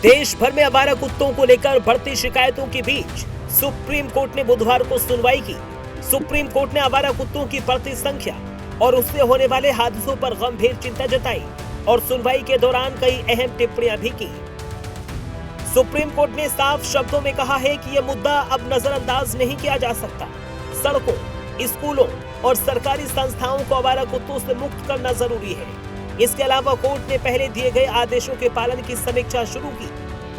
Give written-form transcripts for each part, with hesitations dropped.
देश भर में आवारा कुत्तों को लेकर बढ़ती शिकायतों के बीच सुप्रीम कोर्ट ने बुधवार को सुनवाई की। सुप्रीम कोर्ट ने आवारा कुत्तों की बढ़ती संख्या और उससे होने वाले हादसों पर गंभीर चिंता जताई और सुनवाई के दौरान कई अहम टिप्पणियां भी की। सुप्रीम कोर्ट ने साफ शब्दों में कहा है कि यह मुद्दा अब नजरअंदाज नहीं किया जा सकता। सड़कों, स्कूलों और सरकारी संस्थाओं को आवारा कुत्तों से मुक्त करना जरूरी है। इसके अलावा कोर्ट ने पहले दिए गए आदेशों के पालन की समीक्षा शुरू की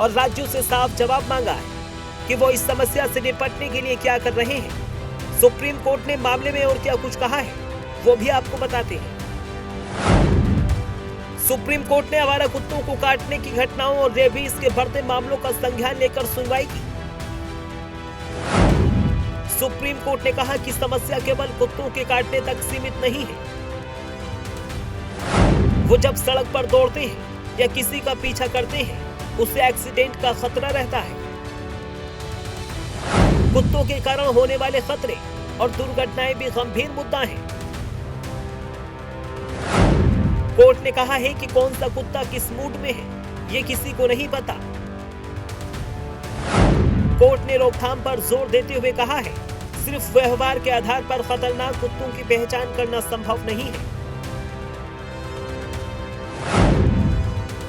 और राज्यों से साफ जवाब मांगा है कि वो इस समस्या से निपटने के लिए क्या कर रहे हैं। सुप्रीम कोर्ट ने मामले में और क्या कुछ कहा है वो भी आपको बताते हैं। सुप्रीम कोर्ट ने आवारा कुत्तों को काटने की घटनाओं और रेबीज के बढ़ते मामलों का संज्ञान लेकर सुनवाई की। सुप्रीम कोर्ट ने कहा कि समस्या केवल कुत्तों के काटने तक सीमित नहीं है। वो जब सड़क पर दौड़ते हैं या किसी का पीछा करते हैं, उससे एक्सीडेंट का खतरा रहता है। कुत्तों के कारण होने वाले खतरे और दुर्घटनाएं भी गंभीर मुद्दा है। कोर्ट ने कहा है कि कौन सा कुत्ता किस मूड में है, ये किसी को नहीं पता। कोर्ट ने रोकथाम पर जोर देते हुए कहा है, सिर्फ व्यवहार के आधार पर खतरनाक कुत्तों की पहचान करना संभव नहीं है।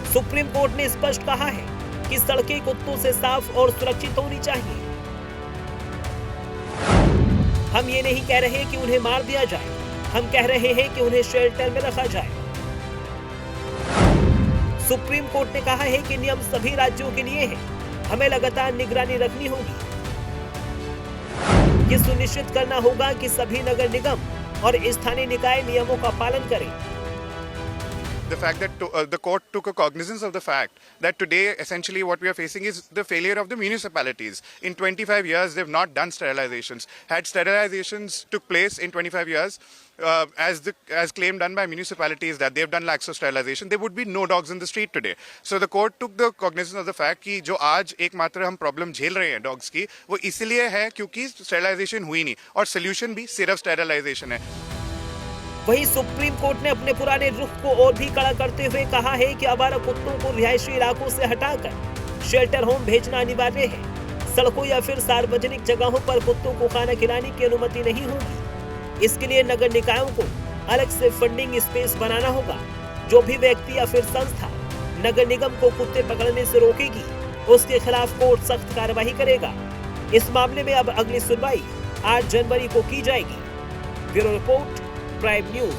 सुप्रीम कोर्ट ने स्पष्ट कहा है कि सड़कें कुत्तों से साफ और सुरक्षित होनी चाहिए। हम ये नहीं कह रहे कि उन्हें मार दिया जाए, हम कह रहे हैं कि उन्हें शेल्टर में रखा जाए। सुप्रीम कोर्ट ने कहा है कि नियम सभी राज्यों के लिए है, हमें लगातार निगरानी रखनी होगी। ये सुनिश्चित करना होगा कि सभी नगर निगम और स्थानीय निकाय नियमों का पालन करें। The fact that the court took a cognizance of the fact that today essentially what we are facing is the failure of the municipalities. In 25 years they've not done sterilizations. Had sterilizations took place in 25 years as claimed done by municipalities that they've done lakhs of sterilization, there would be no dogs in the street today. So the court took the cognizance of the fact कि जो आज एकमात्र हम problem झेल रहे हैं dogs की, वो इसलिए है क्योंकि स्टेरिलाइजेशन हुई नहीं और सोल्यूशन भी सिर्फ स्टेरिलाइजेशन है। वहीं सुप्रीम कोर्ट ने अपने पुराने रुख को और भी कड़ा करते हुए कहा है कि आवारा कुत्तों को रिहायशी इलाकों से हटाकर शेल्टर होम भेजना अनिवार्य है। सड़कों या फिर सार्वजनिक जगहों पर कुत्तों को खाना खिलाने की अनुमति नहीं होगी। इसके लिए नगर निकायों को अलग से फंडिंग स्पेस बनाना होगा। जो भी व्यक्ति या फिर संस्था नगर निगम को कुत्ते पकड़ने से रोकेगी, उसके खिलाफ कोर्ट सख्त कार्रवाई करेगा। इस मामले में अब अगली सुनवाई 8 जनवरी को की जाएगी। Bureau report, prime news.